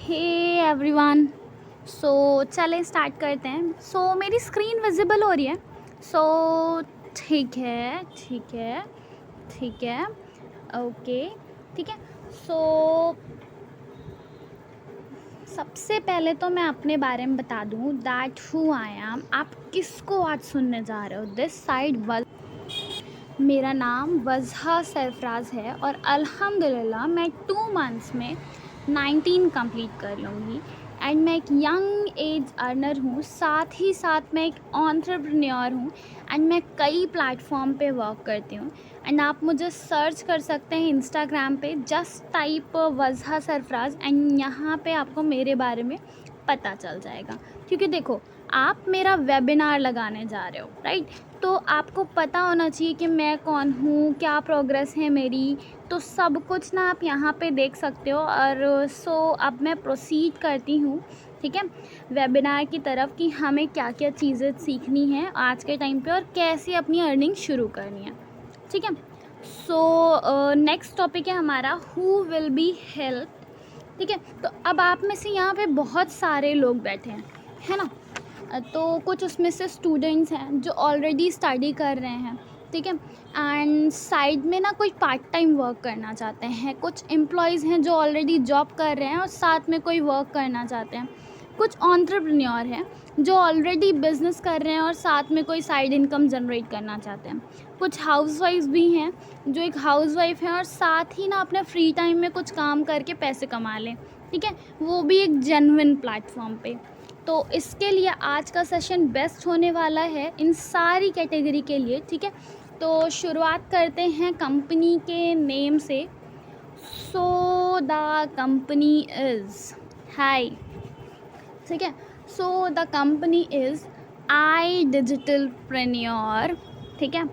Hey everyone. सो चलें start करते हैं। मेरी स्क्रीन विजिबल हो रही है। ठीक है ठीक है ठीक है ओके ठीक है। सो सबसे पहले तो मैं अपने बारे में बता दूँ दैट हु आई एम। आप किसको आज सुनने जा रहे हो? दिस साइड मेरा नाम वज़हा सरफराज है और अल्हम्दुलिल्लाह मैं 2 मंथ्स में 19 कंप्लीट कर लूँगी। एंड मैं एक यंग एज अर्नर हूँ, साथ ही साथ मैं एक एंटरप्रेन्योर हूँ। एंड मैं कई प्लेटफॉर्म पे वर्क करती हूँ। एंड आप मुझे सर्च कर सकते हैं इंस्टाग्राम पे, जस्ट टाइप वज़हा सरफराज, एंड यहाँ पे आपको मेरे बारे में पता चल जाएगा। क्योंकि देखो, आप मेरा वेबिनार लगाने जा रहे हो, राइट? तो आपको पता होना चाहिए कि मैं कौन हूँ, क्या प्रोग्रेस है मेरी, तो सब कुछ ना आप यहाँ पे देख सकते हो। और अब मैं प्रोसीड करती हूँ, ठीक है, वेबिनार की तरफ कि हमें क्या क्या चीज़ें सीखनी है आज के टाइम पे और कैसे अपनी अर्निंग शुरू करनी है, ठीक है। नेक्स्ट टॉपिक है हमारा हु विल बी हेल्प, ठीक है। तो अब आप में से यहाँ पे बहुत सारे लोग बैठे हैं, है ना? तो कुछ उसमें से स्टूडेंट्स हैं जो ऑलरेडी स्टडी कर रहे हैं, ठीक है, एंड साइड में ना कोई पार्ट टाइम वर्क करना चाहते हैं। कुछ एम्प्लॉयज़ हैं जो ऑलरेडी जॉब कर रहे हैं और साथ में कोई वर्क करना चाहते हैं। कुछ एंटरप्रेन्योर हैं जो ऑलरेडी बिजनेस कर रहे हैं और साथ में कोई साइड इनकम जनरेट करना चाहते हैं। कुछ हाउसवाइफ्स भी हैं जो एक हाउसवाइफ है और साथ ही ना अपने फ्री टाइम में कुछ काम करके पैसे कमा लें, ठीक है, वो भी एक जेन्युइन प्लेटफॉर्म पे। तो इसके लिए आज का सेशन बेस्ट होने वाला है इन सारी कैटेगरी के लिए, ठीक है। तो शुरुआत करते हैं कंपनी के नेम से। द कंपनी इज़ हाई, ठीक है। द कंपनी इज़ आई डिजिटलप्रेन्योर, ठीक है,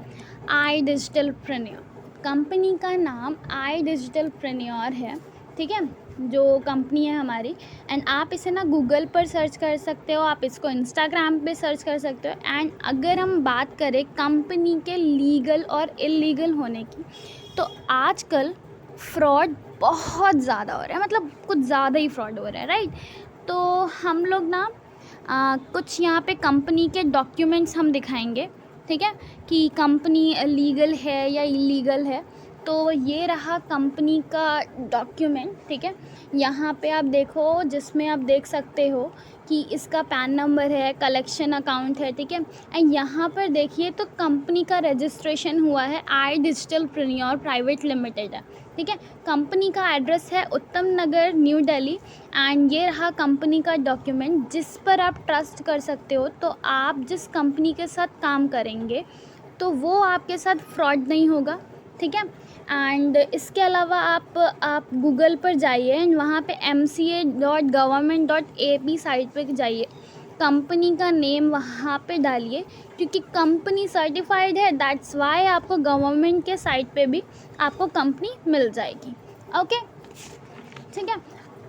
आई डिजिटलप्रेन्योर। कंपनी का नाम आई डिजिटलप्रेन्योर है, ठीक है, जो कंपनी है हमारी। एंड आप इसे ना गूगल पर सर्च कर सकते हो, आप इसको इंस्टाग्राम पे सर्च कर सकते हो। एंड अगर हम बात करें कंपनी के लीगल और इलीगल होने की, तो आजकल फ्रॉड बहुत ज़्यादा हो रहा है, मतलब कुछ ज़्यादा ही फ्रॉड हो रहा है, राइट? तो हम लोग ना कुछ यहाँ पे कंपनी के डॉक्यूमेंट्स हम दिखाएंगे, ठीक है, कि कंपनी लीगल है या इलीगल है। तो ये रहा कंपनी का डॉक्यूमेंट, ठीक है। यहाँ पे आप देखो, जिसमें आप देख सकते हो कि इसका पैन नंबर है, कलेक्शन अकाउंट है, ठीक है। एंड यहाँ पर देखिए तो कंपनी का रजिस्ट्रेशन हुआ है आई डिजिटलप्रेन्योर प्राइवेट लिमिटेड है, ठीक है। कंपनी का एड्रेस है उत्तम नगर, न्यू दिल्ली। एंड ये रहा कंपनी का डॉक्यूमेंट जिस पर आप ट्रस्ट कर सकते हो। तो आप जिस कंपनी के साथ काम करेंगे तो वो आपके साथ फ्रॉड नहीं होगा, ठीक है। एंड इसके अलावा आप गूगल पर जाइए एंड वहाँ पे mca.government.ap साइट पे जाइए, कंपनी का नेम वहाँ पे डालिए, क्योंकि कंपनी सर्टिफाइड है, दैट्स वाई आपको गवर्नमेंट के साइट पे भी आपको कंपनी मिल जाएगी, ओके, ठीक है।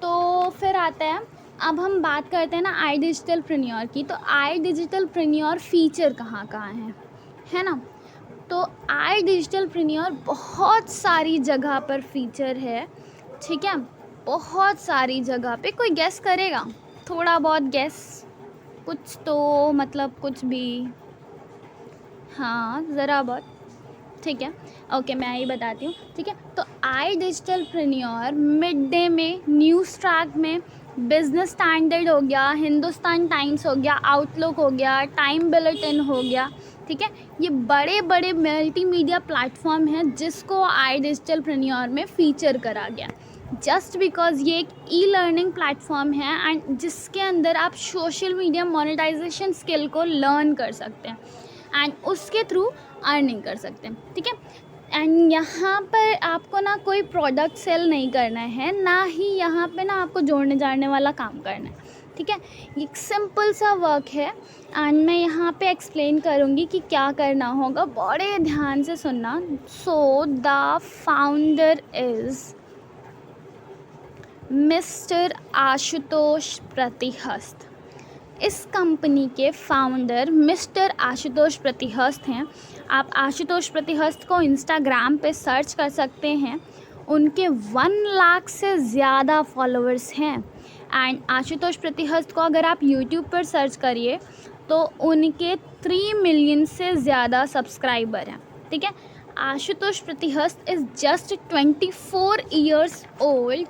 तो फिर आता है, अब हम बात करते हैं ना आई डिजिटलप्रेन्योर की। तो आई डिजिटलप्रेन्योर फीचर कहाँ कहाँ है ना? तो आई डिजिटलप्रेन्योर बहुत सारी जगह पर फीचर है, ठीक है, बहुत सारी जगह पे। कोई गेस करेगा? थोड़ा बहुत गेस, कुछ तो मतलब कुछ भी, हाँ ज़रा बहुत, ठीक है, ओके, मैं ही बताती हूँ, ठीक है। तो आई डिजिटलप्रेन्योर मिड डे में, न्यूज़ ट्रैक में, बिजनेस स्टैंडर्ड हो गया, हिंदुस्तान टाइम्स हो गया, आउटलुक हो गया, टाइम बुलेटिन हो गया, ठीक है। ये बड़े बड़े मल्टीमीडिया प्लेटफॉर्म हैं जिसको आई डिजिटलप्रेन्योर में फ़ीचर करा गया, जस्ट बिकॉज ये एक ई लर्निंग प्लेटफॉर्म है एंड जिसके अंदर आप सोशल मीडिया मोनेटाइजेशन स्किल को लर्न कर सकते हैं एंड उसके थ्रू अर्निंग कर सकते हैं, ठीक है। एंड यहाँ पर आपको ना कोई प्रोडक्ट सेल नहीं करना है, ना ही यहाँ पे ना आपको जोड़ने जाने वाला काम करना है, ठीक है। एक सिंपल सा वर्क है एंड मैं यहाँ पे एक्सप्लेन करूँगी कि क्या करना होगा, बड़े ध्यान से सुनना। The founder is mister Ashutosh Pratihast. इस कंपनी के फाउंडर मिस्टर आशुतोष प्रतिहस्त हैं। आप आशुतोष प्रतिहस्त को इंस्टाग्राम पे सर्च कर सकते हैं। उनके 1 लाख से ज़्यादा फॉलोअर्स हैं एंड आशुतोष प्रतिहस्त को अगर आप यूट्यूब पर सर्च करिए तो उनके 3 मिलियन से ज़्यादा सब्सक्राइबर हैं, ठीक है। Ashutosh Pratihast is just 24 years old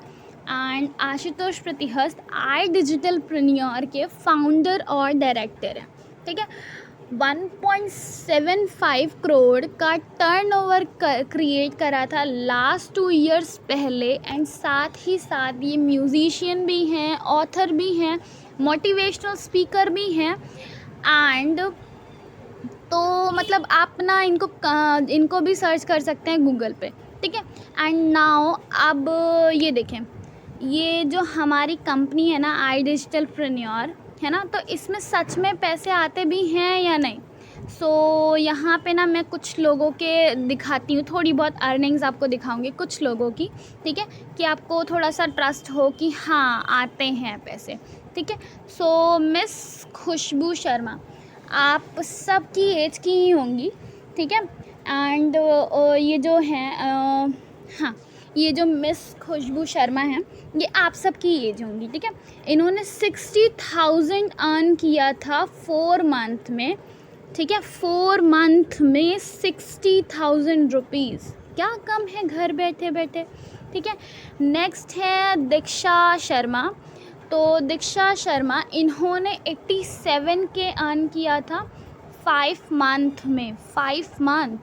and Ashutosh Pratihast iDigitalPreneur के फाउंडर और डायरेक्टर हैं, ठीक है। 1.75 करोड़ का टर्नओवर क्रिएट करा था लास्ट 2 इयर्स पहले एंड साथ ही साथ ये म्यूजिशियन भी हैं, ऑथर भी हैं, मोटिवेशनल स्पीकर भी हैं एंड तो मतलब आप ना इनको भी सर्च कर सकते हैं गूगल पे, ठीक है। एंड नाउ अब ये देखें, ये जो हमारी कंपनी है ना iDigitalPreneur है ना, तो इसमें सच में पैसे आते भी हैं या नहीं। सो यहाँ पे ना मैं कुछ लोगों के दिखाती हूँ, थोड़ी बहुत अर्निंग्स आपको दिखाऊंगी कुछ लोगों की, ठीक है, कि आपको थोड़ा सा ट्रस्ट हो कि हाँ आते हैं पैसे, ठीक है। सो मिस खुशबू शर्मा आप सबकी एज की ही होंगी, ठीक है। एंड ये जो हैं हाँ, ये जो मिस खुशबू शर्मा हैं ये आप सबकी एज होंगी, ठीक है। इन्होंने 60,000 अर्न किया था 4 मंथ में, ठीक है। 4 मंथ में 60,000 रुपीज़, क्या कम है घर बैठे बैठे, ठीक है। नेक्स्ट है दीक्षा शर्मा। तो दीक्षा शर्मा इन्होंने 87K अर्न किया था 5 मंथ में, 5 मंथ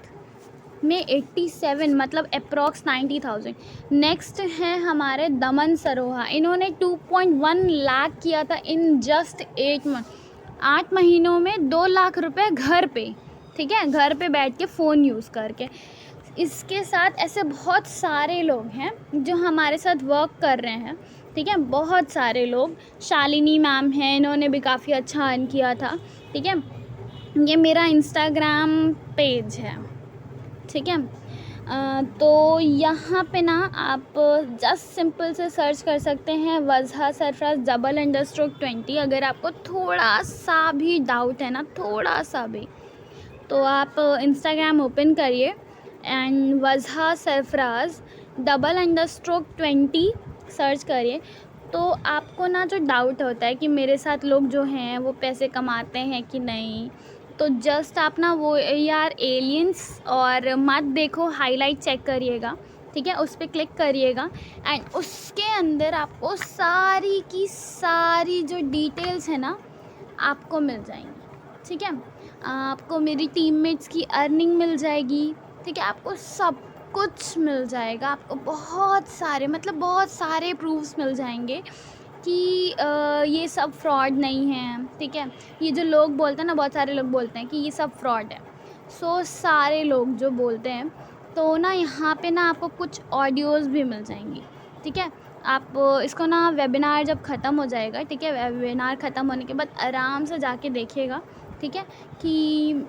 में 87 मतलब अप्रॉक्स 90,000। नेक्स्ट है हमारे दमन सरोहा, इन्होंने 2.1 लाख किया था इन जस्ट 8 मंथ, 8 महीनों में 2 लाख रुपए घर पे, ठीक है, घर पे बैठ के फ़ोन यूज़ करके। इसके साथ ऐसे बहुत सारे लोग हैं जो हमारे साथ वर्क कर रहे हैं, ठीक है, बहुत सारे लोग। शालिनी मैम हैं, इन्होंने भी काफ़ी अच्छा अर्न किया था, ठीक है। ये मेरा इंस्टाग्राम पेज है, ठीक है। तो यहाँ पे ना आप जस्ट सिंपल से सर्च कर सकते हैं वजहा सरफराज _20। अगर आपको थोड़ा सा भी डाउट है ना, थोड़ा सा भी, तो आप इंस्टाग्राम ओपन करिए एंड वजहा सरफराज _20 सर्च करिए। तो आपको ना जो डाउट होता है कि मेरे साथ लोग जो हैं वो पैसे कमाते हैं कि नहीं, तो जस्ट आप ना वो यार एलियंस और मत देखो, हाईलाइट चेक करिएगा, ठीक है, उस पर क्लिक करिएगा एंड उसके अंदर आपको सारी की सारी जो डिटेल्स है ना आपको मिल जाएंगी, ठीक है। आपको मेरी टीममेट्स की अर्निंग मिल जाएगी, ठीक है, आपको सब कुछ मिल जाएगा, आपको बहुत सारे मतलब बहुत सारे प्रूफ्स मिल जाएंगे कि ये सब फ्रॉड नहीं है, ठीक है। ये जो लोग बोलते हैं ना, बहुत सारे लोग बोलते हैं कि ये सब फ्रॉड है, सो सारे लोग जो बोलते हैं तो ना यहाँ पे ना आपको कुछ ऑडियोज़ भी मिल जाएंगी, ठीक है। आप इसको ना वेबिनार जब ख़त्म हो जाएगा, ठीक है, वेबिनार ख़त्म होने के बाद आराम से जाके देखिएगा, ठीक है, कि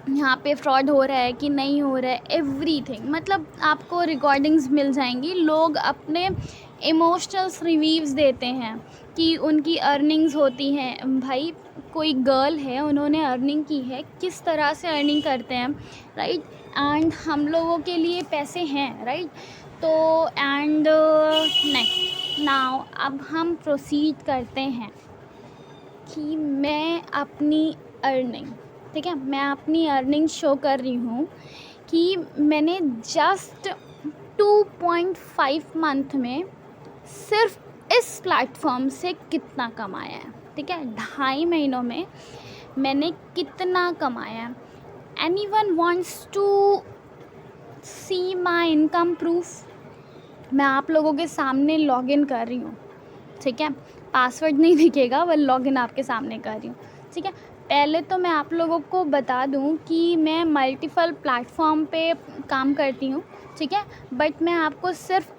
यहाँ पे फ्रॉड हो रहा है कि नहीं हो रहा है, एवरीथिंग मतलब आपको रिकॉर्डिंग्स मिल जाएंगी। लोग अपने इमोशनल्स रिव्यूज़ देते हैं कि उनकी अर्निंग्स होती हैं। भाई कोई गर्ल है, उन्होंने अर्निंग की है, किस तरह से अर्निंग करते हैं, राइट, एंड हम लोगों के लिए पैसे हैं, राइट। तो एंड नेक्स्ट नाउ अब हम प्रोसीड करते हैं कि मैं अपनी अर्निंग, ठीक है, मैं अपनी अर्निंग शो कर रही हूँ कि मैंने जस्ट 2.5 मंथ में सिर्फ इस प्लेटफॉर्म से कितना कमाया है, ठीक है, 2.5 महीनों में मैंने कितना कमाया है। Anyone wants to see my income proof? मैं आप लोगों के सामने लॉगिन कर रही हूँ, ठीक है, पासवर्ड नहीं दिखेगा, वह लॉगिन आपके सामने कर रही हूँ, ठीक है। पहले तो मैं आप लोगों को बता दूं कि मैं मल्टीपल प्लेटफॉर्म पे काम करती हूं, ठीक है, बट मैं आपको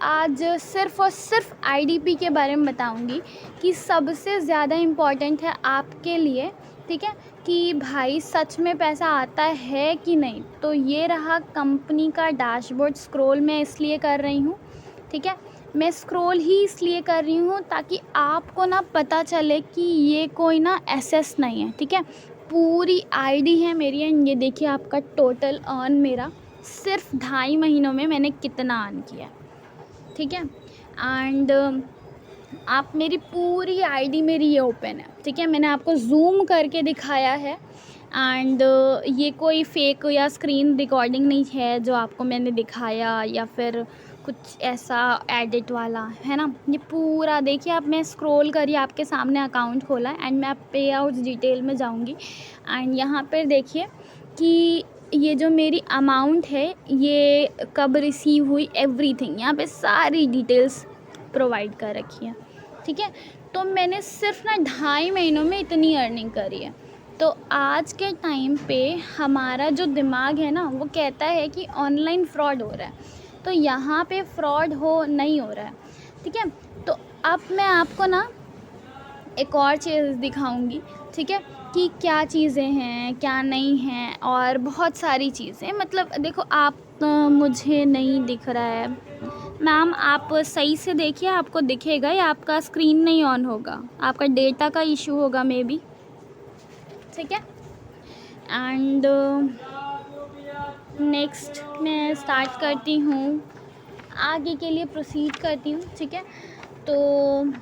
आज सिर्फ और सिर्फ आईडीपी के बारे में बताऊंगी कि सबसे ज़्यादा इम्पॉर्टेंट है आपके लिए, ठीक है, कि भाई सच में पैसा आता है कि नहीं। तो ये रहा कंपनी का डैशबोर्ड, स्क्रॉल मैं इसलिए कर रही हूँ, ठीक है, मैं स्क्रॉल ही इसलिए कर रही हूँ ताकि आपको ना पता चले कि ये कोई ना एसएस नहीं है, ठीक है, पूरी आईडी है मेरी। एंड ये देखिए आपका टोटल अर्न मेरा सिर्फ 2.5 महीनों में मैंने कितना अर्न किया, ठीक है। एंड आप मेरी पूरी आईडी मेरी ये ओपन है, ठीक है। मैंने आपको ज़ूम करके दिखाया है एंड ये कोई फेक या स्क्रीन रिकॉर्डिंग नहीं है जो आपको मैंने दिखाया या फिर कुछ ऐसा एडिट वाला, है ना। ये पूरा देखिए आप, मैं स्क्रॉल करिए, आपके सामने अकाउंट खोला एंड मैं पे आउट्स डिटेल में जाऊँगी एंड यहाँ पर देखिए कि ये जो मेरी अमाउंट है ये कब रिसीव हुई, एवरीथिंग यहाँ पे सारी डिटेल्स प्रोवाइड कर रखी है, ठीक है। तो मैंने सिर्फ ना 2.5 महीनों में इतनी अर्निंग करी है। तो आज के टाइम पे हमारा जो दिमाग है ना वो कहता है कि ऑनलाइन फ्रॉड हो रहा है, तो यहाँ पे फ्रॉड नहीं हो रहा है, ठीक है। तो अब मैं आपको ना एक और चीज़ दिखाऊंगी, ठीक है, कि क्या चीज़ें हैं क्या नहीं हैं, और बहुत सारी चीज़ें, मतलब देखो आप मुझे नहीं दिख रहा है मैम, आप सही से देखिए, आपको दिखेगा या आपका स्क्रीन नहीं ऑन होगा, आपका डेटा का इशू होगा मे बी, ठीक है। एंड नेक्स्ट मैं स्टार्ट करती हूँ, आगे के लिए प्रोसीड करती हूँ, ठीक है। तो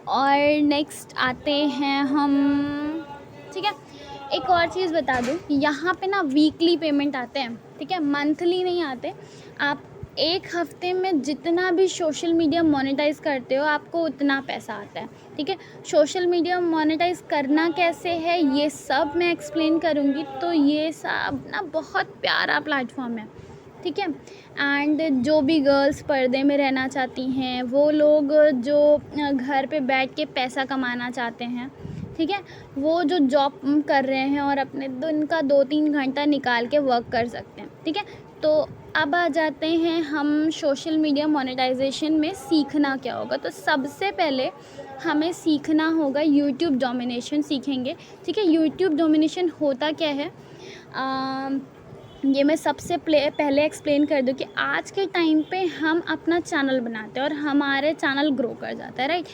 और नेक्स्ट आते हैं हम, ठीक है। एक और चीज़ बता दूँ, यहाँ पे ना वीकली पेमेंट आते हैं, ठीक है, मंथली नहीं आते। आप एक हफ्ते में जितना भी सोशल मीडिया मोनेटाइज करते हो आपको उतना पैसा आता है, ठीक है। सोशल मीडिया मोनेटाइज करना कैसे है ये सब मैं एक्सप्लेन करूँगी। तो ये सब ना बहुत प्यारा प्लेटफॉर्म है, ठीक है। एंड जो भी गर्ल्स पर्दे में रहना चाहती हैं, वो लोग जो घर पे बैठ के पैसा कमाना चाहते हैं, ठीक है, वो जो जॉब कर रहे हैं और अपने दिन का 2-3 घंटा निकाल के वर्क कर सकते हैं, ठीक है। तो अब आ जाते हैं हम सोशल मीडिया मोनेटाइजेशन में सीखना क्या होगा। तो सबसे पहले हमें सीखना होगा यूट्यूब डोमिनेशन सीखेंगे, ठीक है। यूट्यूब डोमिनेशन होता क्या है, ये मैं सबसे पहले एक्सप्लेन कर दूँ कि आज के टाइम पे हम अपना चैनल बनाते हैं और हमारे चैनल ग्रो कर जाता है, राइट,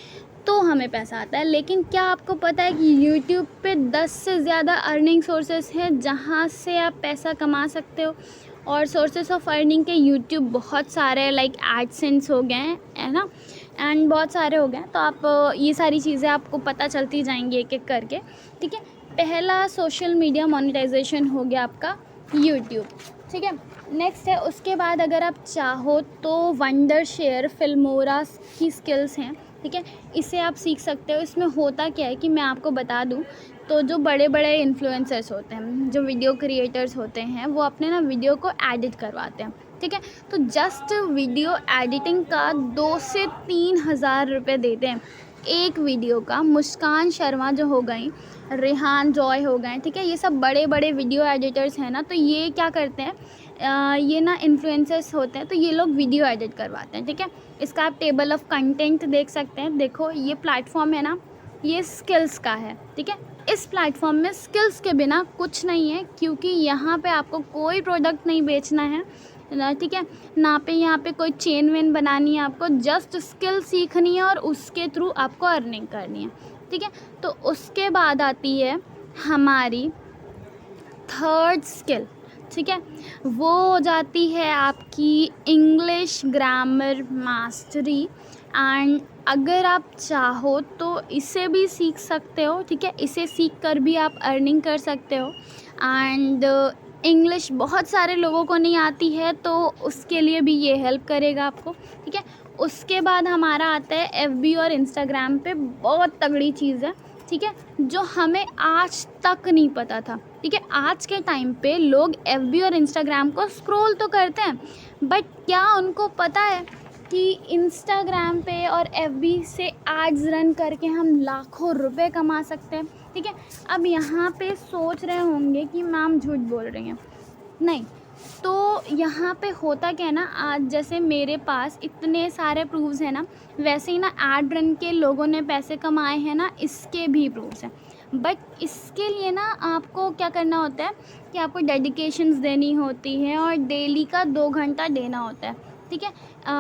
तो हमें पैसा आता है। लेकिन क्या आपको पता है कि यूट्यूब पे 10 से ज़्यादा अर्निंग सोर्सेस हैं जहाँ से आप पैसा कमा सकते हो, और सोर्सेस ऑफ अर्निंग के यूट्यूब बहुत सारे, लाइक एडसेंस हो गए हैं, है ना, एंड बहुत सारे हो गए हैं। तो आप ये सारी चीज़ें आपको पता चलती जाएंगी एक एक करके, ठीक है। पहला सोशल मीडिया मोनेटाइजेशन हो गया आपका यूट्यूब, ठीक है। नेक्स्ट है, उसके बाद अगर आप चाहो तो वंडर शेयर फिल्मोरा की स्किल्स हैं, ठीक है, इसे आप सीख सकते हो। इसमें होता क्या है कि मैं आपको बता दूं, तो जो बड़े बड़े इन्फ्लुएंसर्स होते हैं, जो वीडियो क्रिएटर्स होते हैं, वो अपने ना वीडियो को एडिट करवाते हैं, ठीक है। तो जस्ट वीडियो एडिटिंग का 2 से 3 हज़ार रुपये देते हैं एक वीडियो का। मुस्कान शर्मा जो हो गई, रेहान जॉय हो गए, ठीक है, ये सब बड़े बड़े वीडियो एडिटर्स हैं ना, तो ये क्या करते हैं, ये ना इन्फ्लुएंसर्स होते हैं, तो ये लोग वीडियो एडिट करवाते हैं, ठीक है। इसका आप टेबल ऑफ कंटेंट देख सकते हैं, देखो ये प्लेटफॉर्म है ना, ये स्किल्स का है, ठीक है। इस प्लेटफॉर्म में स्किल्स के बिना कुछ नहीं है, क्योंकि यहाँ पे आपको कोई प्रोडक्ट नहीं बेचना है ना, ठीक है, ना पे यहाँ पे कोई चेन वेन बनानी है, आपको जस्ट स्किल सीखनी है और उसके थ्रू आपको अर्निंग करनी है, ठीक है। तो उसके बाद आती है हमारी थर्ड स्किल, ठीक है, वो हो जाती है आपकी इंग्लिश ग्रामर मास्टरी। एंड अगर आप चाहो तो इसे भी सीख सकते हो, ठीक है, इसे सीख कर भी आप अर्निंग कर सकते हो। एंड इंग्लिश बहुत सारे लोगों को नहीं आती है, तो उसके लिए भी ये हेल्प करेगा आपको, ठीक है। उसके बाद हमारा आता है एफबी और इंस्टाग्राम पे, बहुत तगड़ी चीज़ है, ठीक है, जो हमें आज तक नहीं पता था, ठीक है। आज के टाइम पे लोग एफबी और इंस्टाग्राम को स्क्रॉल तो करते हैं, बट क्या उनको पता है कि इंस्टाग्राम पे और एफबी से एड्स रन करके हम लाखों रुपए कमा सकते हैं, ठीक है। अब यहाँ पे सोच रहे होंगे कि मैम झूठ बोल रही हैं, नहीं, तो यहाँ पे होता क्या है ना, आज जैसे मेरे पास इतने सारे प्रूफ्स हैं ना, वैसे ही ना एड रन के लोगों ने पैसे कमाए हैं ना, इसके भी प्रूफ्स हैं। बट इसके लिए ना आपको क्या करना होता है कि आपको डेडिकेशंस देनी होती है और डेली का 2 घंटा देना होता है, ठीक है।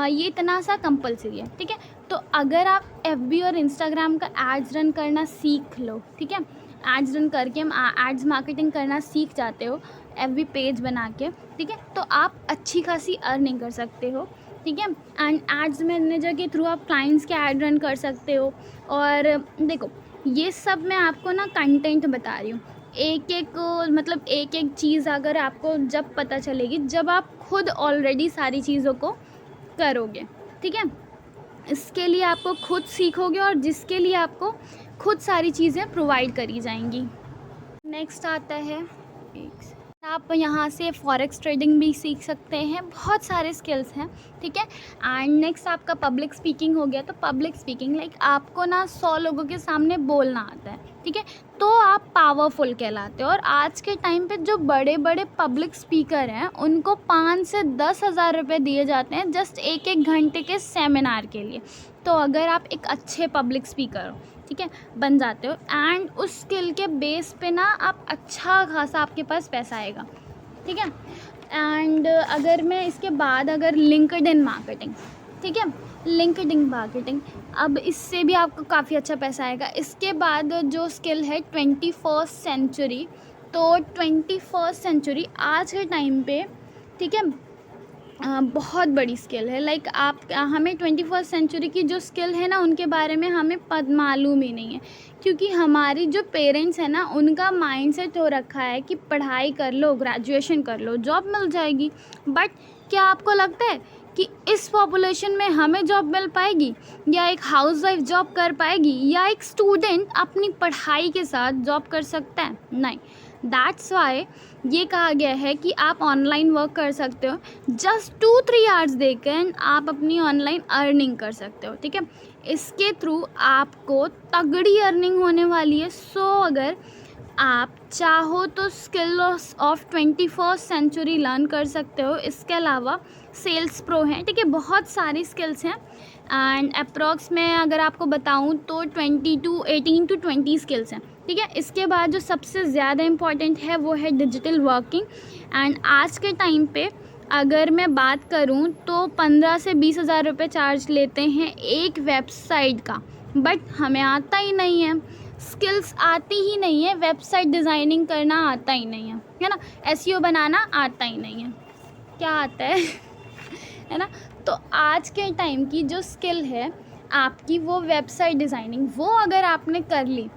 ये इतना सा कंपलसरी है, ठीक है। तो अगर आप एफबी और इंस्टाग्राम का एड्स रन करना सीख लो, ठीक है, एड्स रन करके हम एड्स मार्केटिंग करना सीख जाते हो एफबी पेज बना के, ठीक है, तो आप अच्छी खासी अर्निंग कर सकते हो, ठीक है। एंड एड्स मैनेजर के थ्रू आप क्लाइंट्स के ऐड रन कर सकते हो। और देखो, ये सब मैं आपको ना कंटेंट बता रही हूँ, एक एक मतलब एक एक चीज़ अगर आपको जब पता चलेगी जब आप खुद ऑलरेडी सारी चीज़ों को करोगे, ठीक है। इसके लिए आपको खुद सीखोगे और जिसके लिए आपको खुद सारी चीज़ें प्रोवाइड करी जाएंगी। नेक्स्ट आता है, आप यहाँ से फॉरेक्स ट्रेडिंग भी सीख सकते हैं, बहुत सारे स्किल्स हैं, ठीक है। एंड नेक्स्ट आपका पब्लिक स्पीकिंग हो गया। तो पब्लिक स्पीकिंग लाइक आपको ना 100 लोगों के सामने बोलना आता है, ठीक है, तो आप पावरफुल कहलाते हो। और आज के टाइम पे जो बड़े बड़े पब्लिक स्पीकर हैं उनको 5 से 10 हज़ार रुपये दिए जाते हैं जस्ट एक एक घंटे के सेमिनार के लिए। तो अगर आप एक अच्छे पब्लिक स्पीकर हो, ठीक है, बन जाते हो, एंड उस स्किल के बेस पे ना आप अच्छा खासा आपके पास पैसा आएगा, ठीक है। एंड अगर मैं इसके बाद अगर लिंक्डइन मार्केटिंग, ठीक है, लिंक्डइन मार्केटिंग, अब इससे भी आपको काफ़ी अच्छा पैसा आएगा। इसके बाद जो स्किल है 21st सेंचुरी, तो 21st सेंचुरी आज के टाइम पे, ठीक है, बहुत बड़ी स्किल है। लाइक आप हमें 21st सेंचुरी की जो स्किल है ना उनके बारे में हमें मालूम ही नहीं है, क्योंकि हमारी जो पेरेंट्स हैं ना उनका माइंडसेट हो रखा है कि पढ़ाई कर लो, ग्रेजुएशन कर लो, जॉब मिल जाएगी। बट क्या आपको लगता है कि इस पॉपुलेशन में हमें जॉब मिल पाएगी, या एक हाउसवाइफ जॉब कर पाएगी, या एक स्टूडेंट अपनी पढ़ाई के साथ जॉब कर सकता है? नहीं। दैट्स वाई ये कहा गया है कि आप ऑनलाइन वर्क कर सकते हो, जस्ट 2-3 आवर्स देकर आप अपनी ऑनलाइन अर्निंग कर सकते हो, ठीक है। इसके थ्रू आपको तगड़ी अर्निंग होने वाली है। सो अगर आप चाहो तो skill of 21st century learn कर सकते हो। इसके अलावा सेल्स प्रो हैं, ठीक है, बहुत सारी स्किल्स हैं। एंड अप्रॉक्स में अगर आपको बताऊं तो 18 to 20 स्किल्स हैं, ठीक है। इसके बाद जो सबसे ज़्यादा इम्पॉर्टेंट है वो है डिजिटल वर्किंग। एंड आज के टाइम पे अगर मैं बात करूं तो 15 से 20 हज़ार रुपये चार्ज लेते हैं एक वेबसाइट का, बट हमें आता ही नहीं है, स्किल्स आती ही नहीं है, वेबसाइट डिज़ाइनिंग करना आता ही नहीं है ना, एसईओ बनाना आता ही नहीं है, क्या आता है ना। तो आज के टाइम की जो स्किल है आपकी वो वेबसाइट डिज़ाइनिंग, वो अगर आपने कर ली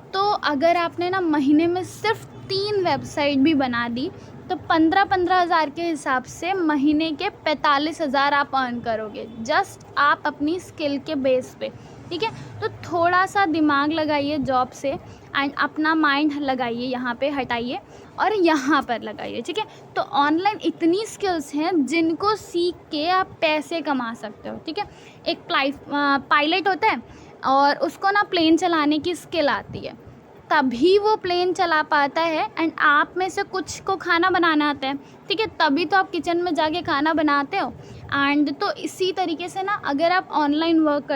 तो अगर आपने ना महीने में सिर्फ 3 वेबसाइट भी बना दी तो 15-15 हज़ार के हिसाब से महीने के 45 हज़ार आप अर्न करोगे, जस्ट आप अपनी स्किल के बेस पे, ठीक है। तो थोड़ा सा दिमाग लगाइए जॉब से एंड अपना माइंड लगाइए, यहाँ पे हटाइए और यहाँ पर लगाइए, ठीक है। तो ऑनलाइन इतनी स्किल्स हैं जिनको सीख के आप पैसे कमा सकते हो, ठीक है। एक पायलट होता है और उसको ना प्लेन चलाने की स्किल आती है, तभी वो प्लेन चला पाता है। एंड आप में से कुछ को खाना बनाना आता है, ठीक है, तभी तो आप किचन में जाके खाना बनाते हो। एंड तो इसी तरीके से ना अगर आप ऑनलाइन वर्क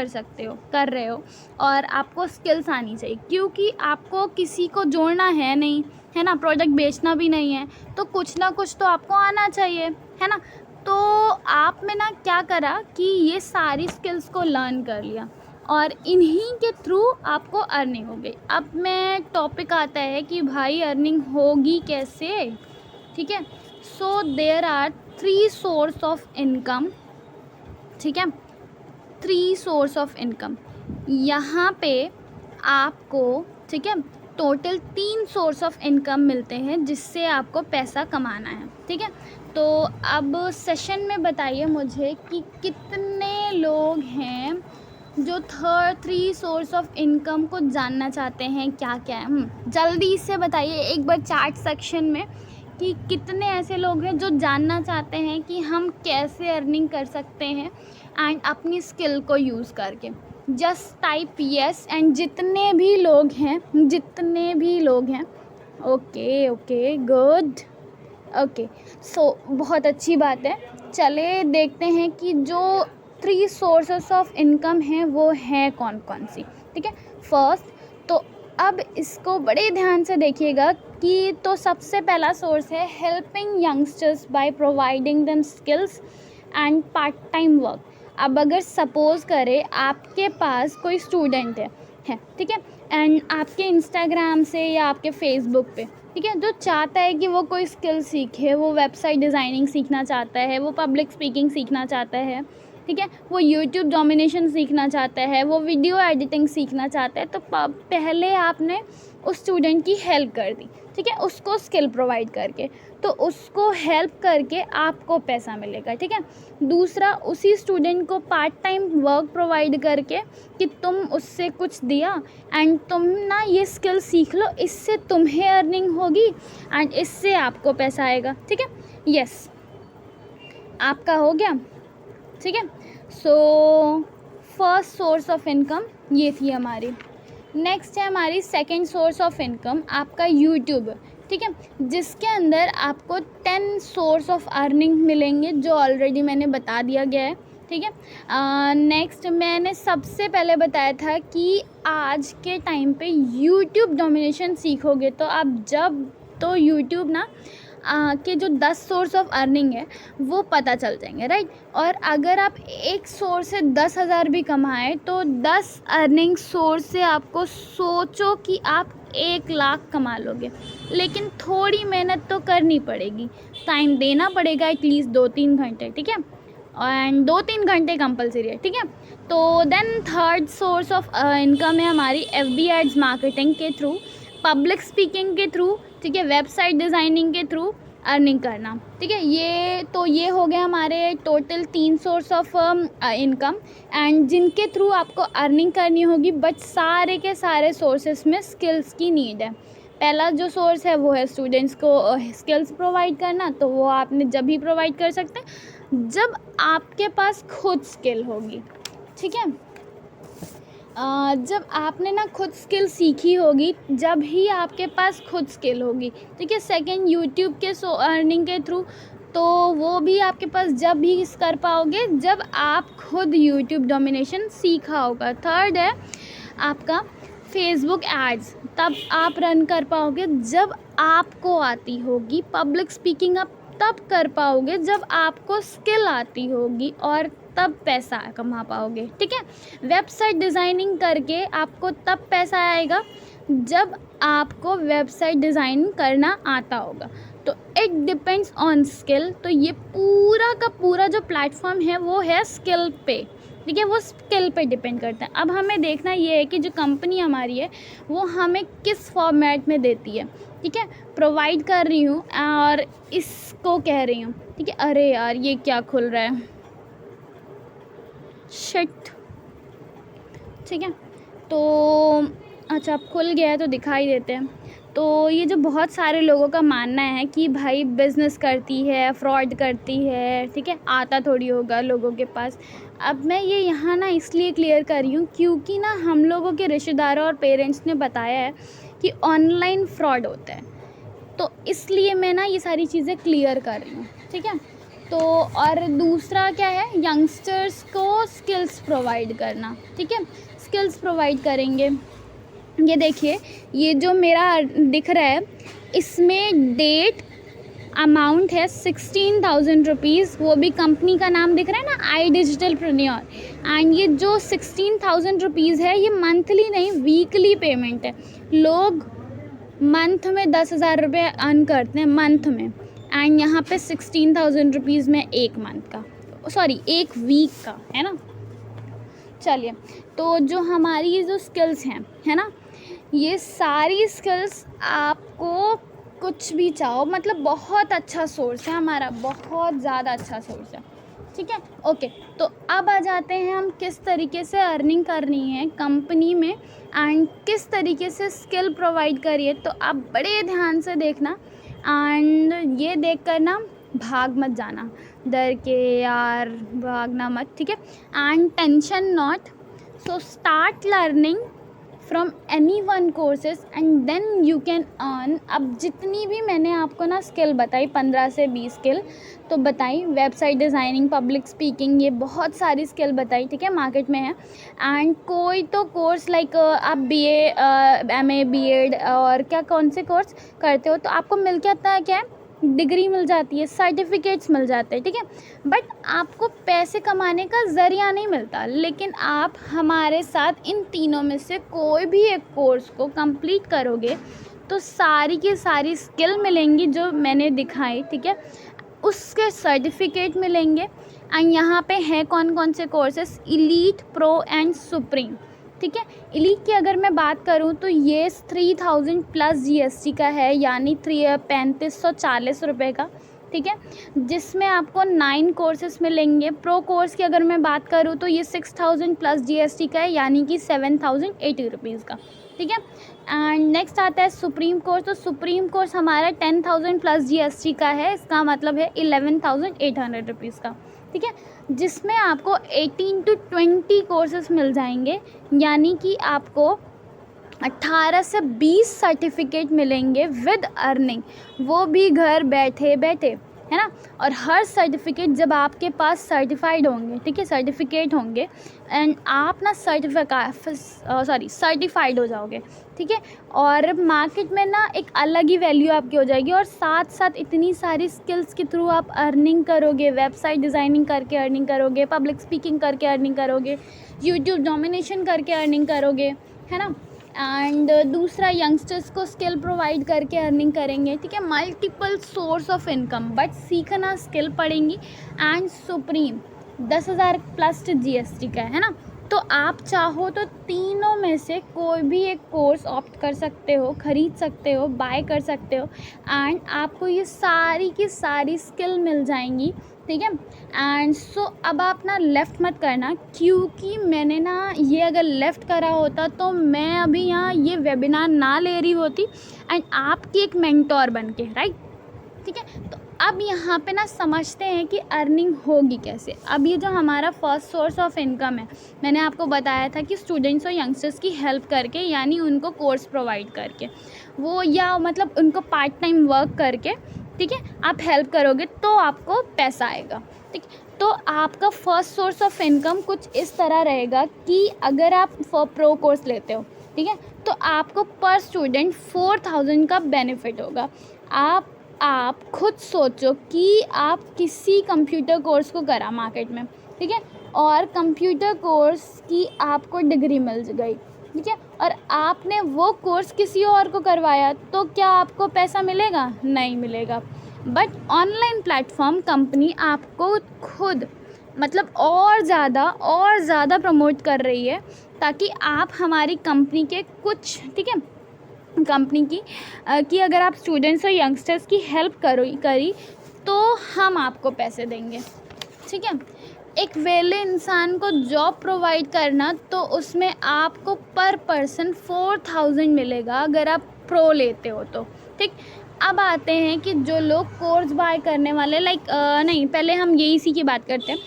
कर रहे हो और आपको स्किल्स आनी चाहिए, क्योंकि आपको किसी को जोड़ना है नहीं, है ना, प्रोडक्ट बेचना भी नहीं है, तो कुछ ना कुछ तो आपको आना चाहिए, है ना। तो आपने ना क्या करा कि ये सारी स्किल्स को लर्न कर लिया और इन्हीं के थ्रू आपको अर्निंग हो गई। अब मैं टॉपिक आता है कि भाई अर्निंग होगी कैसे, ठीक है। So there are 3 source of income, ठीक है, 3 सोर्स ऑफ इनकम यहाँ पे आपको, ठीक है, टोटल 3 सोर्स ऑफ इनकम मिलते हैं जिससे आपको पैसा कमाना है, ठीक है। तो अब सेशन में बताइए मुझे कि कितने लोग हैं जो 3 सोर्स ऑफ इनकम को जानना चाहते हैं, क्या क्या है। जल्दी से बताइए एक बार चैट सेक्शन में कि कितने ऐसे लोग हैं जो जानना चाहते हैं कि हम कैसे अर्निंग कर सकते हैं एंड अपनी स्किल को यूज़ करके। Just type yes. एंड जितने भी लोग हैं ओके गुड, ओके, सो बहुत अच्छी बात है। चले देखते हैं कि जो 3 सोर्सेस ऑफ इनकम हैं वो हैं कौन कौन सी, ठीक है। फर्स्ट, तो अब इसको बड़े ध्यान से देखिएगा कि तो सबसे पहला सोर्स है helping youngsters by providing them skills and part time work. अब अगर सपोज़ करें आपके पास कोई स्टूडेंट है, ठीक है, एंड आपके इंस्टाग्राम से या आपके फेसबुक पे, ठीक है, जो चाहता है कि वो कोई स्किल सीखे, वो वेबसाइट डिज़ाइनिंग सीखना चाहता है, वो पब्लिक स्पीकिंग सीखना चाहता है, ठीक है, वो यूट्यूब डोमिनेशन सीखना चाहता है, वो वीडियो एडिटिंग सीखना चाहता है, तो पहले आपने उस स्टूडेंट की हेल्प कर दी, ठीक है, उसको स्किल प्रोवाइड करके, तो उसको हेल्प करके आपको पैसा मिलेगा, ठीक है। दूसरा, उसी स्टूडेंट को पार्ट टाइम वर्क प्रोवाइड करके कि तुम उससे कुछ दिया एंड तुम ना ये स्किल सीख लो, इससे तुम्हें अर्निंग होगी एंड इससे आपको पैसा आएगा, ठीक है। यस, आपका हो गया, ठीक है। So first source of income ये थी हमारी। नेक्स्ट है हमारी सेकंड सोर्स ऑफ इनकम, आपका यूट्यूब, ठीक है, जिसके अंदर आपको 10 सोर्स ऑफ अर्निंग मिलेंगे, जो ऑलरेडी मैंने बता दिया गया है, ठीक है। नेक्स्ट मैंने सबसे पहले बताया था कि आज के टाइम पे यूट्यूब डोमिनेशन सीखोगे तो आप तो यूट्यूब ना के जो 10 सोर्स ऑफ अर्निंग है वो पता चल जाएंगे, राइट। और अगर आप एक सोर्स से 10,000 भी कमाएं तो 10 अर्निंग सोर्स से आपको सोचो कि आप 1 लाख कमा लोगे, लेकिन थोड़ी मेहनत तो करनी पड़ेगी, टाइम देना पड़ेगा एटलीस्ट 2-3 घंटे, ठीक है, एंड 2-3 घंटे कंपलसरी है, ठीक है। तो then third source of income है हमारी FB एड्स मार्केटिंग के थ्रू, पब्लिक स्पीकिंग के थ्रू, ठीक है, वेबसाइट डिज़ाइनिंग के थ्रू अर्निंग करना, ठीक है। ये हो गया हमारे total 3 source of income and जिनके थ्रू आपको अर्निंग करनी होगी, बट सारे के सारे सोर्सेस में स्किल्स की नीड है। पहला जो सोर्स है वो है स्टूडेंट्स को स्किल्स प्रोवाइड करना, तो वो आपने जब ही प्रोवाइड कर सकते हैं जब आपके पास खुद स्किल होगी, ठीक है। जब आपने ना खुद स्किल सीखी होगी, जब ही आपके पास खुद स्किल होगी, ठीक है। सेकंड, यूट्यूब के अर्निंग के थ्रू, तो वो भी आपके पास जब भी कर पाओगे जब आप खुद यूट्यूब डोमिनेशन सीखा होगा। थर्ड है आपका फेसबुक एड्स, तब आप रन कर पाओगे जब आपको आती होगी। पब्लिक स्पीकिंग आप तब कर पाओगे जब आपको स्किल आती होगी और तब पैसा कमा पाओगे, ठीक है। वेबसाइट डिज़ाइनिंग करके आपको तब पैसा आएगा जब आपको वेबसाइट डिज़ाइन करना आता होगा। तो इट डिपेंड्स ऑन स्किल। तो ये पूरा का पूरा जो प्लेटफॉर्म है वो है स्किल पे, ठीक है, वो स्किल पे डिपेंड करता है। अब हमें देखना ये है कि जो कंपनी हमारी है वो हमें किस फॉर्मेट में देती है, ठीक है। प्रोवाइड कर रही हूँ और इसको कह रही हूँ, ठीक है। अरे यार ये क्या खुल रहा है, शिट, ठीक है। तो अच्छा, अब खुल गया है तो दिखाई देते हैं। तो ये जो बहुत सारे लोगों का मानना है कि भाई बिज़नेस करती है, फ्रॉड करती है, ठीक है, आता थोड़ी होगा लोगों के पास। अब मैं ये यहाँ ना इसलिए क्लियर कर रही हूँ क्योंकि ना हम लोगों के रिश्तेदारों और पेरेंट्स ने बताया है कि ऑनलाइन फ्रॉड होता है, तो इसलिए मैं ना ये सारी चीज़ें क्लियर कर रही हूँ, ठीक है। तो और दूसरा क्या है, यंगस्टर्स को स्किल्स प्रोवाइड करना, ठीक है, स्किल्स प्रोवाइड करेंगे। ये देखिए, ये जो मेरा दिख रहा है इसमें डेट अमाउंट है 16,000 रुपीज़, वो भी कंपनी का नाम दिख रहा है ना, आई डिजिटलप्रेन्योर। एंड ये जो 16,000 रुपीज़ है ये मंथली नहीं वीकली पेमेंट है। लोग मंथ में 10,000 रुपये अर्न करते हैं मंथ में, एंड यहाँ पे 16,000 रुपीज़ में एक मंथ का, सॉरी एक वीक का, है ना। चलिए, तो जो हमारी ये जो स्किल्स हैं, है ना, ये सारी स्किल्स आपको कुछ भी चाहो, मतलब बहुत अच्छा सोर्स है हमारा, बहुत ज़्यादा अच्छा सोर्स है, ठीक है। ओके, तो अब आ जाते हैं हम किस तरीके से अर्निंग करनी है कंपनी में एंड किस तरीके से स्किल प्रोवाइड करिए। तो आप बड़े ध्यान से देखना एंड ये देख कर ना भाग मत जाना, डर के यार भागना मत, ठीक है। And tension not, so start learning from any one courses and then you can earn. अब जितनी भी मैंने आपको ना स्किल बताई, 15 से 20 स्किल तो बताई, वेबसाइट डिज़ाइनिंग, पब्लिक स्पीकिंग, ये बहुत सारी स्किल बताई, ठीक है, मार्केट में है। एंड कोई तो कोर्स लाइक आप BA, MA, B.Ed और क्या कौन से कोर्स करते हो तो आपको मिल के आता है, क्या है, डिग्री मिल जाती है, सर्टिफिकेट्स मिल जाते हैं, ठीक है। बट आपको पैसे कमाने का ज़रिया नहीं मिलता। लेकिन आप हमारे साथ इन तीनों में से कोई भी एक कोर्स को कंप्लीट करोगे तो सारी की सारी स्किल मिलेंगी जो मैंने दिखाई, ठीक है, उसके सर्टिफिकेट मिलेंगे एंड यहाँ पे है कौन कौन से courses, elite, pro and supreme. ठीक है, इलीट की अगर मैं बात करूँ तो ये 3000 प्लस GST का है, यानी 3540 रुपये का। ठीक है, जिसमें आपको 9 कोर्सेस मिलेंगे। प्रो कोर्स की अगर मैं बात करूँ तो ये 6000 प्लस GST का है, यानी कि 7080 रुपीज़ का। ठीक है, एंड नेक्स्ट आता है सुप्रीम कोर्स। तो सुप्रीम कोर्स हमारा 10,000 प्लस GST का है, इसका मतलब है 11,800 रुपीज़ का। ठीक है, जिसमें आपको 18 to 20 कोर्सेस मिल जाएंगे, यानी कि आपको 18 से 20 सर्टिफिकेट मिलेंगे विद अर्निंग, वो भी घर बैठे बैठे, है ना। और हर सर्टिफिकेट जब आपके पास सर्टिफाइड होंगे, ठीक है, सर्टिफिकेट होंगे एंड आप ना सर्टिफाइड हो जाओगे। ठीक है, और मार्केट में ना एक अलग ही वैल्यू आपकी हो जाएगी, और साथ साथ इतनी सारी स्किल्स के थ्रू आप अर्निंग करोगे, वेबसाइट डिज़ाइनिंग करके अर्निंग करोगे, पब्लिक स्पीकिंग करके अर्निंग करोगे, यूट्यूब डोमिनेशन करके अर्निंग करोगे, है ना। एंड दूसरा, यंगस्टर्स को स्किल प्रोवाइड करके अर्निंग करेंगे। ठीक है, multiple source of income, but सीखना स्किल पड़ेंगी। एंड सुप्रीम 10,000 प्लस GST का है ना। तो आप चाहो तो तीनों में से कोई भी एक कोर्स ऑप्ट कर सकते हो, ख़रीद सकते हो, बाय कर सकते हो, एंड आपको ये सारी की सारी स्किल मिल जाएंगी। ठीक है, एंड सो अब आप ना लेफ़्ट मत करना, क्योंकि मैंने ना ये अगर लेफ़्ट करा होता तो मैं अभी यहाँ ये वेबिनार ना ले रही होती एंड आपकी एक मेंटोर बन के, राइट। ठीक है, तो अब यहाँ पे ना समझते हैं कि अर्निंग होगी कैसे। अब ये जो हमारा फर्स्ट सोर्स ऑफ इनकम है, मैंने आपको बताया था कि स्टूडेंट्स और यंगस्टर्स की हेल्प करके, यानी उनको कोर्स प्रोवाइड करके, वो या मतलब उनको पार्ट टाइम वर्क करके, ठीक है, आप हेल्प करोगे तो आपको पैसा आएगा। ठीक, तो आपका फर्स्ट सोर्स ऑफ इनकम कुछ इस तरह रहेगा कि अगर आप प्रो कोर्स लेते हो, ठीक है, तो आपको पर स्टूडेंट 4000 का बेनिफिट होगा। आप खुद सोचो कि आप किसी कंप्यूटर कोर्स को करा मार्केट में, ठीक है, और कंप्यूटर कोर्स की आपको डिग्री मिल गई, ठीक है, और आपने वो कोर्स किसी और को करवाया, तो क्या आपको पैसा मिलेगा? नहीं मिलेगा। बट ऑनलाइन प्लेटफॉर्म कंपनी आपको खुद मतलब और ज़्यादा प्रमोट कर रही है, ताकि आप हमारी कंपनी के कुछ, ठीक है, कंपनी की कि अगर आप स्टूडेंट्स और यंगस्टर्स की हेल्प करी तो हम आपको पैसे देंगे। ठीक है, एक वेले इंसान को जॉब प्रोवाइड करना, तो उसमें आपको पर पर्सन 4000 मिलेगा अगर आप प्रो लेते हो तो। ठीक, अब आते हैं कि जो लोग कोर्स बाय करने वाले, नहीं, पहले हम इसी की बात करते हैं।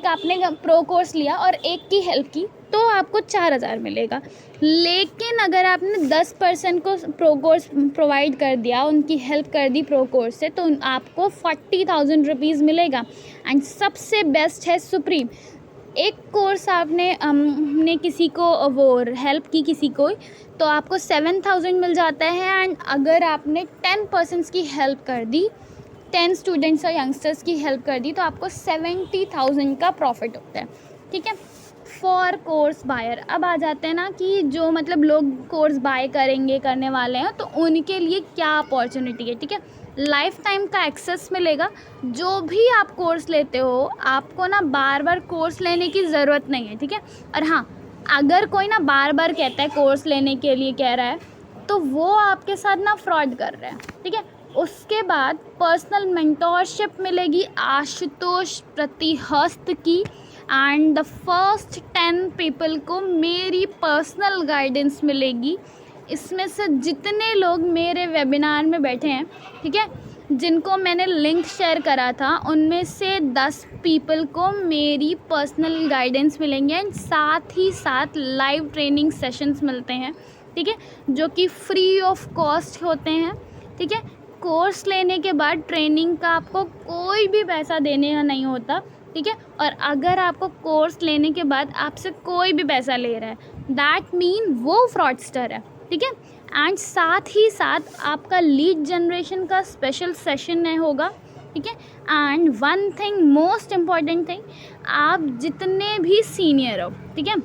आपने प्रो कोर्स लिया और एक की हेल्प की तो आपको 4000 मिलेगा, लेकिन अगर आपने 10% को प्रो कोर्स प्रोवाइड कर दिया, उनकी हेल्प कर दी प्रो कोर्स से, तो आपको 40,000 रुपीज़ मिलेगा। एंड सबसे बेस्ट है सुप्रीम। एक कोर्स आपने किसी को वो हेल्प की किसी को, तो आपको 7000 मिल जाता है। एंड अगर आपने 10% की हेल्प कर दी, 10 स्टूडेंट्स और यंगस्टर्स की हेल्प कर दी, तो आपको 70,000 का प्रॉफिट होता है। ठीक है, फॉर कोर्स बायर। अब आ जाते हैं ना कि जो मतलब लोग कोर्स बाय करने वाले हैं, तो उनके लिए क्या अपॉर्चुनिटी है। ठीक है, लाइफ टाइम का एक्सेस मिलेगा। जो भी आप कोर्स लेते हो, आपको ना बार बार कोर्स लेने की ज़रूरत नहीं है। ठीक है, और हाँ, अगर कोई ना बार बार कहता है कोर्स लेने के लिए कह रहा है, तो वो आपके साथ ना फ्रॉड कर रहा है। ठीक है, उसके बाद पर्सनल मेंटोरशिप मिलेगी आशुतोष प्रतिहस्त की। एंड द फर्स्ट 10 पीपल को मेरी पर्सनल गाइडेंस मिलेगी। इसमें से जितने लोग मेरे वेबिनार में बैठे हैं, ठीक है, जिनको मैंने लिंक शेयर करा था, उनमें से 10 पीपल को मेरी पर्सनल गाइडेंस मिलेंगे। एंड साथ ही साथ लाइव ट्रेनिंग सेशंस मिलते हैं, ठीक है, जो कि फ्री ऑफ कॉस्ट होते हैं। ठीक है, कोर्स लेने के बाद ट्रेनिंग का आपको कोई भी पैसा देने का नहीं होता। ठीक है, और अगर आपको कोर्स लेने के बाद आपसे कोई भी पैसा ले रहा है, दैट मीन वो फ्रॉडस्टर है। ठीक है, एंड साथ ही साथ आपका लीड जनरेशन का स्पेशल सेशन होगा। ठीक है, and one thing, most important thing, आप जितने भी सीनियर हो, ठीक है,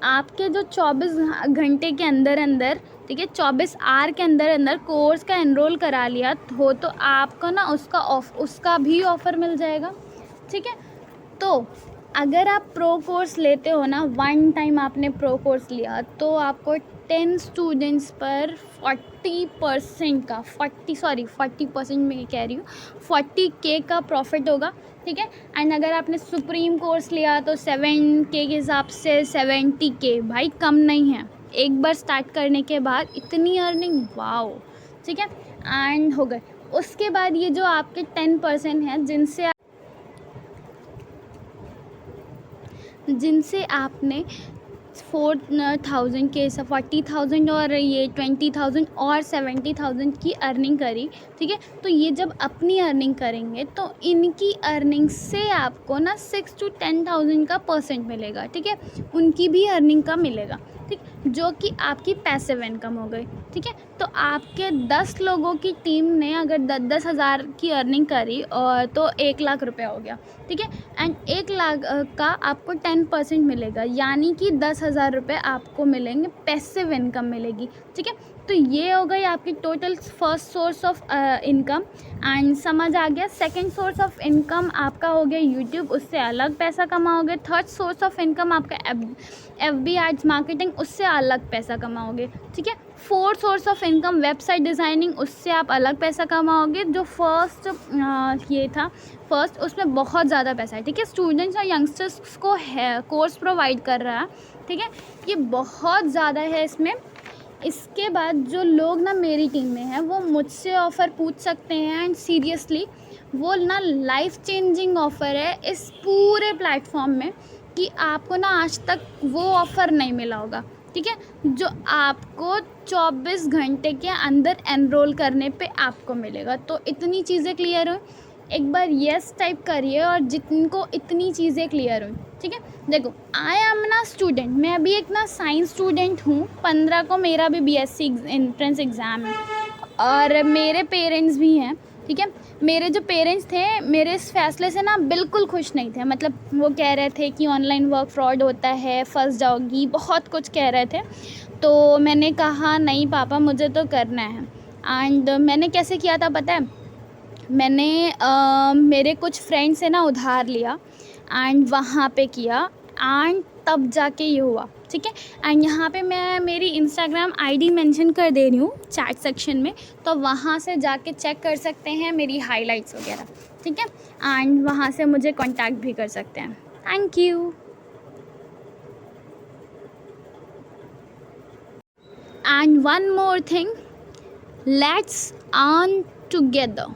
आपके जो 24 घंटे के अंदर, ठीक है, 24 आवर के अंदर कोर्स का एनरोल करा लिया हो, तो आपको ना उसका भी ऑफ़र मिल जाएगा। ठीक है, तो अगर आप प्रो कोर्स लेते हो ना, वन टाइम आपने प्रो कोर्स लिया तो आपको 10 स्टूडेंट्स पर 40% का 40% मैं कह रही हूँ 40K का प्रॉफिट होगा, ठीक है। एंड अगर आपने सुप्रीम कोर्स लिया तो 7K के हिसाब से 70K, भाई कम नहीं है। एक बार स्टार्ट करने के बाद इतनी अर्निंग, वाओ, ठीक है। एंड हो गए। उसके बाद ये जो आपके 10% हैं जिनसे आपने 4,000 के 40,000 और ये 20,000 और 70,000 की अर्निंग करी, ठीक है। तो ये जब अपनी अर्निंग करेंगे तो इनकी अर्निंग से आपको ना 6 to 10,000 का परसेंट मिलेगा, ठीक है। उनकी भी अर्निंग का मिलेगा, ठीक, जो कि आपकी पैसिव इनकम हो गई, ठीक है। तो आपके 10 लोगों की टीम ने अगर 10-10 हज़ार की अर्निंग करी और तो 1 लाख रुपए हो गया, ठीक है। एंड 1 लाख का आपको 10% मिलेगा, यानी कि 10,000 रुपये आपको मिलेंगे, पैसिव इनकम मिलेगी, ठीक है। तो ये हो गई आपकी total first source of income. And समझ आ गया। सेकंड सोर्स ऑफ इनकम आपका हो गया यूट्यूब, उससे अलग पैसा कमाओगे। थर्ड सोर्स ऑफ इनकम आपका FB एड्स मार्केटिंग, उससे अलग पैसा कमाओगे, ठीक है। Fourth source of income website designing, उससे आप अलग पैसा कमाओगे। जो फर्स्ट ये था फर्स्ट, उसमें बहुत ज़्यादा पैसा है, ठीक है। स्टूडेंट्स और यंगस्टर्स को है कोर्स प्रोवाइड कर रहा है, ठीक है। ये बहुत ज़्यादा है इसमें। इसके बाद जो लोग ना मेरी टीम में हैं वो मुझसे ऑफ़र पूछ सकते हैं। एंड सीरियसली वो ना लाइफ चेंजिंग ऑफ़र है इस पूरे प्लेटफॉर्म में, कि आपको ना आज तक वो ऑफ़र नहीं मिला होगा, ठीक है, जो आपको 24 घंटे के अंदर एनरोल करने पे आपको मिलेगा। तो इतनी चीज़ें क्लियर हो, एक बार यस टाइप करिए और जिनको इतनी चीज़ें क्लियर हुई, ठीक है। देखो, आई एम ना स्टूडेंट, मैं अभी एक ना साइंस स्टूडेंट हूँ। 15 को मेरा भी BSc एंट्रेंस एग्ज़ाम है और मेरे पेरेंट्स भी हैं, ठीक है। मेरे जो पेरेंट्स थे मेरे इस फैसले से ना बिल्कुल खुश नहीं थे। मतलब वो कह रहे थे कि ऑनलाइन वर्क फ्रॉड होता है, फंस जाओगी, बहुत कुछ कह रहे थे। तो मैंने कहा नहीं पापा, मुझे तो करना है। एंड मैंने कैसे किया था पता है? मैंने मेरे कुछ फ्रेंड से ना उधार लिया एंड वहाँ पे किया एंड तब जाके ये हुआ, ठीक है। एंड यहाँ पे मैं मेरी इंस्टाग्राम ID मेंशन कर दे रही हूँ चैट सेक्शन में, तो वहाँ से जाके चेक कर सकते हैं मेरी हाइलाइट्स वगैरह, ठीक है। एंड वहाँ से मुझे कांटेक्ट भी कर सकते हैं। Thank you. And one more thing, let's earn together.